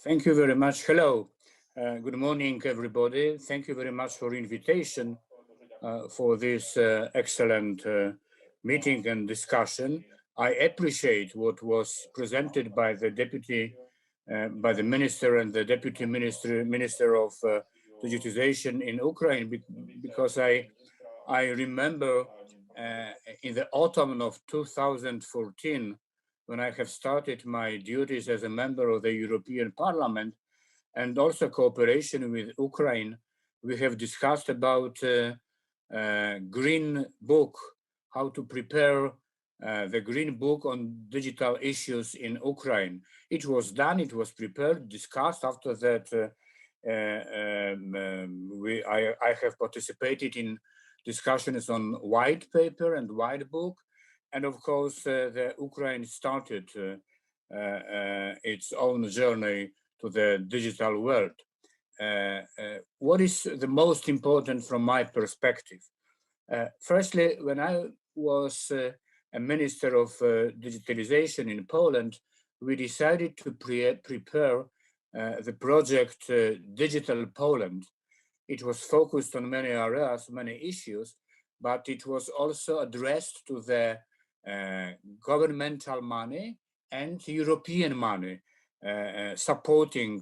Thank you very much. Hello. Good morning, everybody. Thank you very much for invitation for this excellent meeting and discussion. I appreciate what was presented by the by the minister and the deputy minister of digitization in Ukraine, because I remember in the autumn of 2014, when I have started my duties as a member of the European Parliament and also cooperation with Ukraine, we have discussed about green book, how to prepare the green book on digital issues in Ukraine. It was done, it was prepared, discussed. After that, I have participated in discussions on white paper and white book. And of course, the Ukraine started its own journey to the digital world. What is the most important from my perspective? Firstly, when I was a minister of digitalization in Poland, we decided to prepare the project Digital Poland. It was focused on many areas, many issues, but it was also addressed to the governmental money and European money, supporting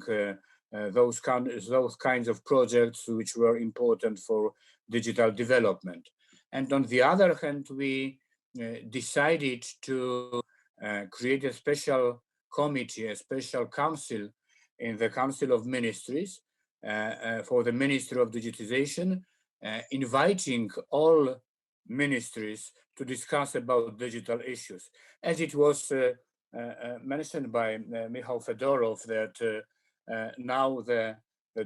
those kinds of projects which were important for digital development. And on the other hand, we decided to create a special committee, a special council in the Council of Ministries for the Ministry of Digitization, inviting all ministries to discuss about digital issues. As it was mentioned by Michal Fedorov, that now the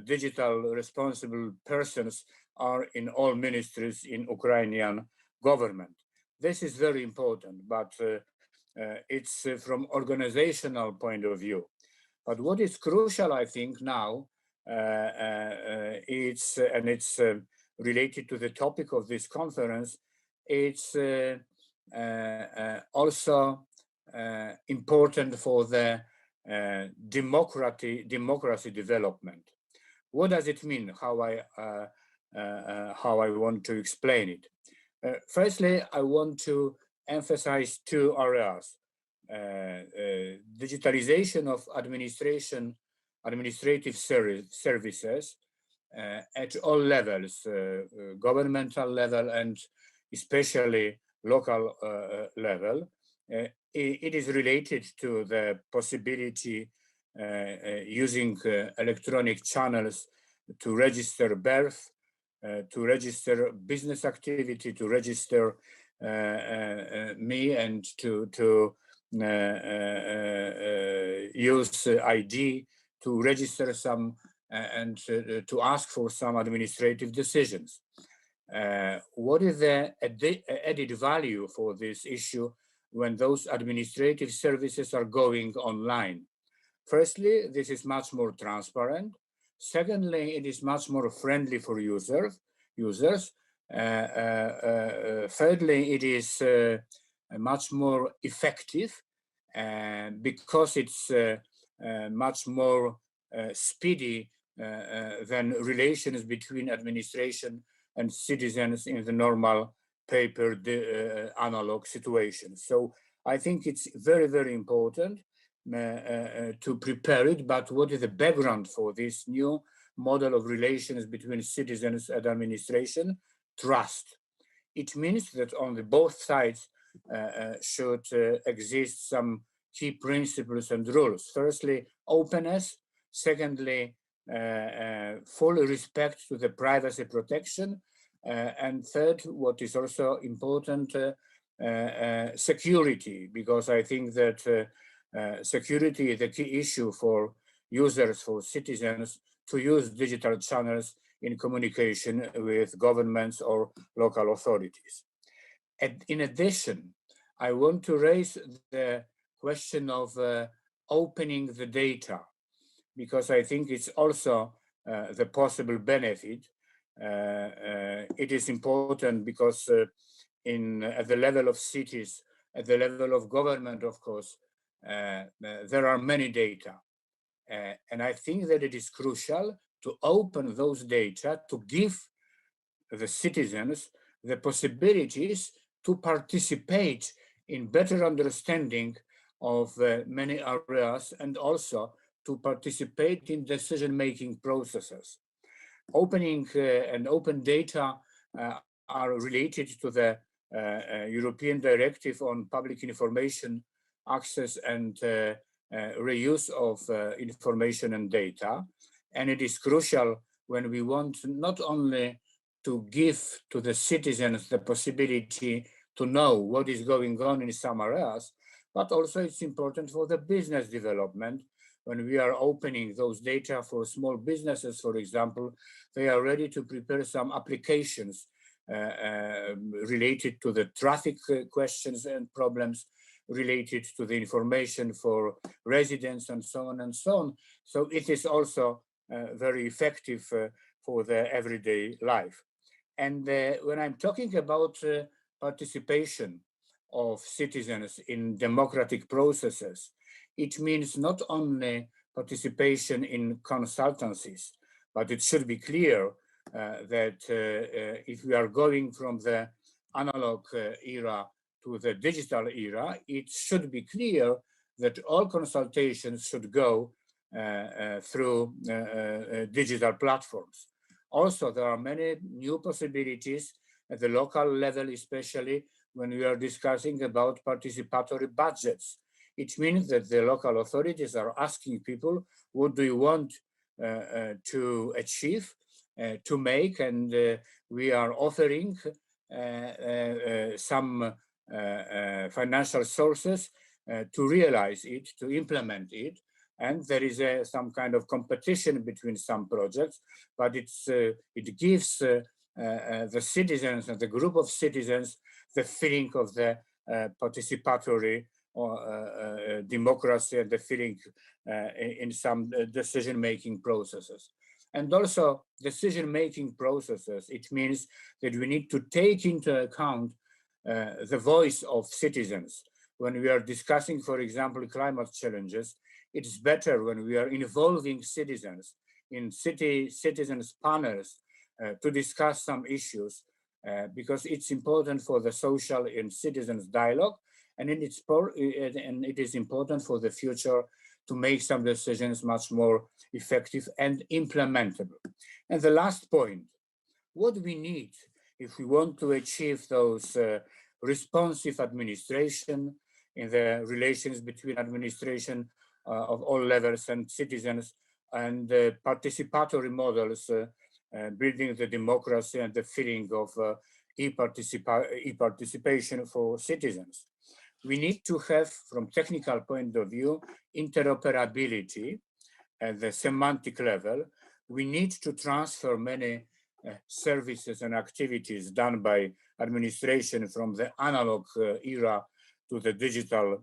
digital responsible persons are in all ministries in Ukrainian government. This is very important, but it's from organizational point of view. But what is crucial, I think, now, it's related to the topic of this conference, it's also important for the democracy development. What does it mean? How I want to explain it? Firstly, I want to emphasize two areas: digitalization of administrative services at all levels, governmental level and especially local level. It is related to the possibility using electronic channels to register birth, to register business activity, to register me, and to use ID to register some and to ask for some administrative decisions. What is the added value for this issue when those administrative services are going online? Firstly, this is much more transparent. Secondly, it is much more friendly for users. Thirdly, it is much more effective because it's much more speedy than relations between administration and citizens in the normal paper analog situation. So I think it's very, very important to prepare it. But what is the background for this new model of relations between citizens and administration? Trust. It means that on both sides should exist some key principles and rules. Firstly, openness. Secondly, full respect to the privacy protection. And third, what is also important, security, because I think that security is a key issue for users, for citizens, to use digital channels in communication with governments or local authorities. And in addition, I want to raise the question of opening the data, because I think it's also the possible benefit. It is important because at the level of cities, at the level of government, of course, there are many data. And I think that it is crucial to open those data to give the citizens the possibilities to participate in better understanding of many areas, and also to participate in decision-making processes. Opening and open data are related to the European Directive on Public Information Access and reuse of information and data. And it is crucial when we want not only to give to the citizens the possibility to know what is going on in some areas, but also it's important for the business development. When we are opening those data for small businesses, for example, they are ready to prepare some applications related to the traffic questions and problems, related to the information for residents, and so on and so on. So it is also very effective for the everyday life. And when I'm talking about participation of citizens in democratic processes, it means not only participation in consultancies, but it should be clear that if we are going from the analog era to the digital era, it should be clear that all consultations should go through digital platforms. Also, there are many new possibilities at the local level, especially when we are discussing about participatory budgets. It means that the local authorities are asking people, what do you want to achieve, to make, and we are offering some financial sources to realize it, to implement it. And there is some kind of competition between some projects, but it gives the citizens and the group of citizens the feeling of the participatory democracy, and the feeling in some decision-making processes. And also decision-making processes, it means that we need to take into account the voice of citizens. When we are discussing, for example, climate challenges, it's better when we are involving citizens in citizens panels to discuss some issues, because it's important for the social and citizens dialogue, and it is important for the future to make some decisions much more effective and implementable. And the last point, what we need if we want to achieve those responsive administration in the relations between administration of all levels and citizens, and participatory models, building the democracy and the feeling of e-participation for citizens. We need to have, from technical point of view, interoperability at the semantic level. We need to transfer many services and activities done by administration from the analog era to the digital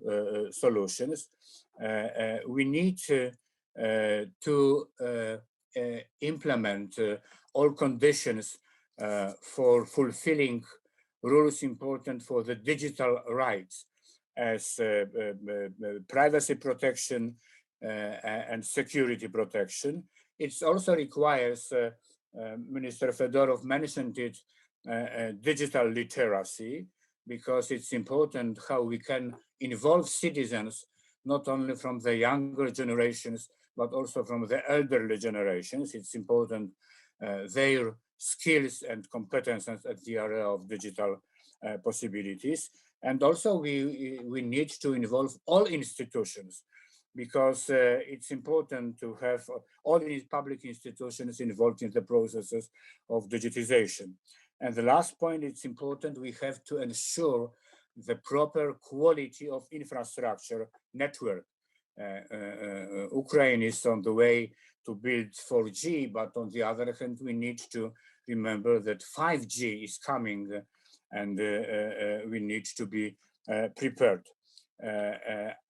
solutions. We need to implement all conditions for fulfilling rules important for the digital rights, as privacy protection and security protection. It also requires, Minister Fedorov mentioned it, digital literacy, because it's important how we can involve citizens, not only from the younger generations, but also from the elderly generations. It's important their skills and competences at the area of digital possibilities. And also we need to involve all institutions, because it's important to have all these public institutions involved in the processes of digitization. And the last point, it's important we have to ensure the proper quality of infrastructure network. Ukraine is on the way to build 4G, but on the other hand, we need to remember that 5G is coming, and we need to be prepared.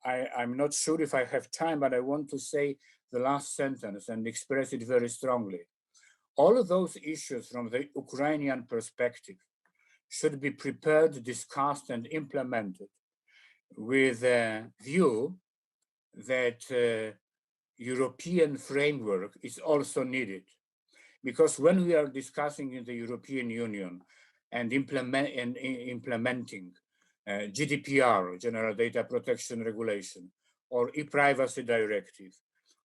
I'm not sure if I have time, but I want to say the last sentence and express it very strongly. All of those issues from the Ukrainian perspective should be prepared, discussed, and implemented with a view that European framework is also needed, because when we are discussing in the European Union and implementing GDPR, General Data Protection Regulation, or e-privacy directive,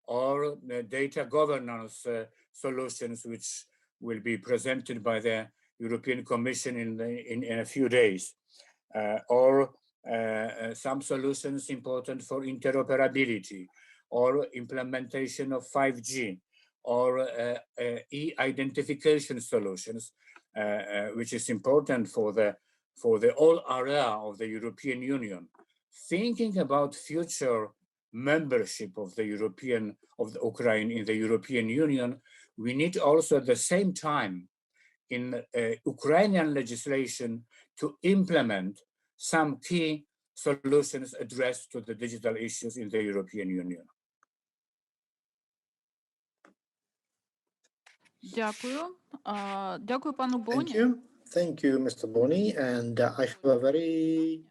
or data governance solutions, which will be presented by the European Commission in a few days, or some solutions important for interoperability, or implementation of 5G, or e-identification solutions, which is important for the whole area of the European Union. Thinking about future membership of the Ukraine in the European Union, we need also at the same time in Ukrainian legislation to implement some key solutions addressed to the digital issues in the European Union. Дякую. Дякую пану Боні. Thank you, Mr. Boni. And I have a very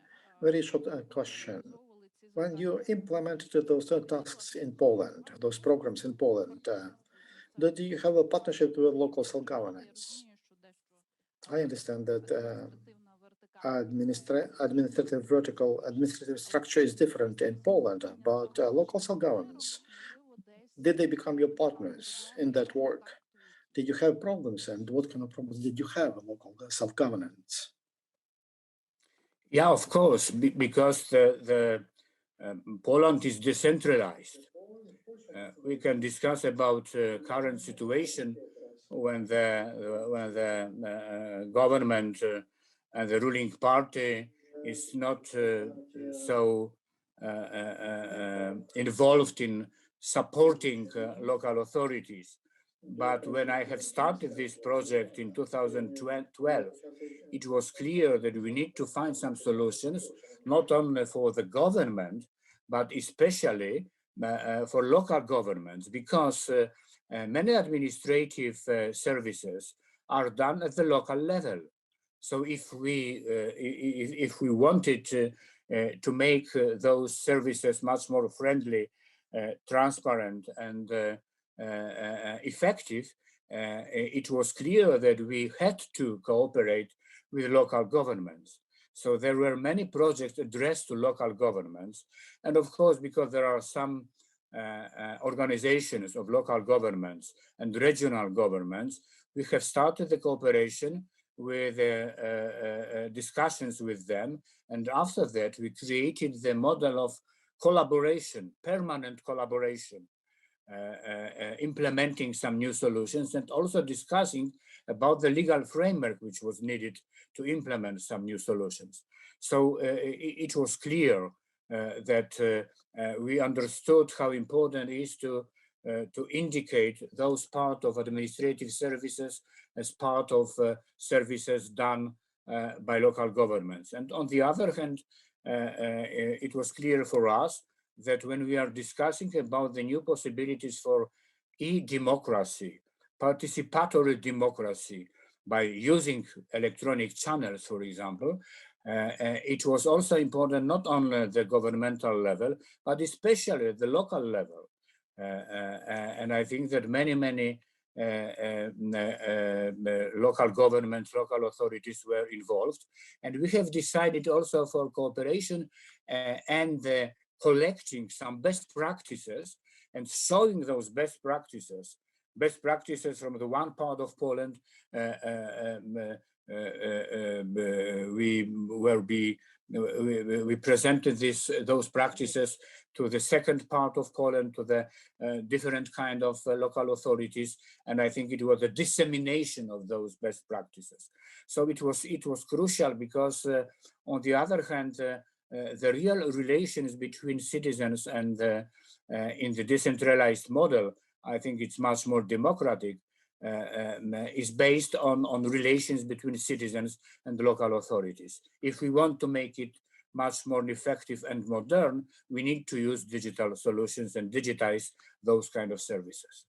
short question. When you implemented those tasks in Poland, those programs in Poland, did you have a partnership with local self-governance? I understand that administrative structure is different in Poland, but local self-governance, did they become your partners in that work? Did you have problems, and what kind of problems did you have in local self-governance? Yeah, of course, because Poland is decentralized. We can discuss about current situation when the government and the ruling party is not so involved in supporting local authorities. But when I have started this project in 2012, it was clear that we need to find some solutions, not only for the government, but especially for local governments, because many administrative services are done at the local level. So if we wanted to make those services much more friendly, transparent, and effective, it was clear that we had to cooperate with local governments. So there were many projects addressed to local governments. And of course, because there are some organizations of local governments and regional governments, we have started the cooperation with discussions with them. And after that, we created the model of collaboration, permanent collaboration, implementing some new solutions and also discussing about the legal framework which was needed to implement some new solutions. So it was clear that we understood how important it is to indicate those part of administrative services as part of services done by local governments. And on the other hand, it was clear for us that when we are discussing about the new possibilities for e-democracy, participatory democracy, by using electronic channels, for example, it was also important not only at the governmental level, but especially at the local level. And I think that many local governments, local authorities were involved. And we have decided also for cooperation and collecting some best practices and showing those best practices from the one part of Poland. We presented those practices to the second part of Poland, to the different kind of local authorities, and I think it was a dissemination of those best practices. So it was crucial because, on the other hand, the real relations between citizens and in the decentralized model, I think it's much more democratic, is based on relations between citizens and local authorities. If we want to make it much more effective and modern, we need to use digital solutions and digitize those kind of services.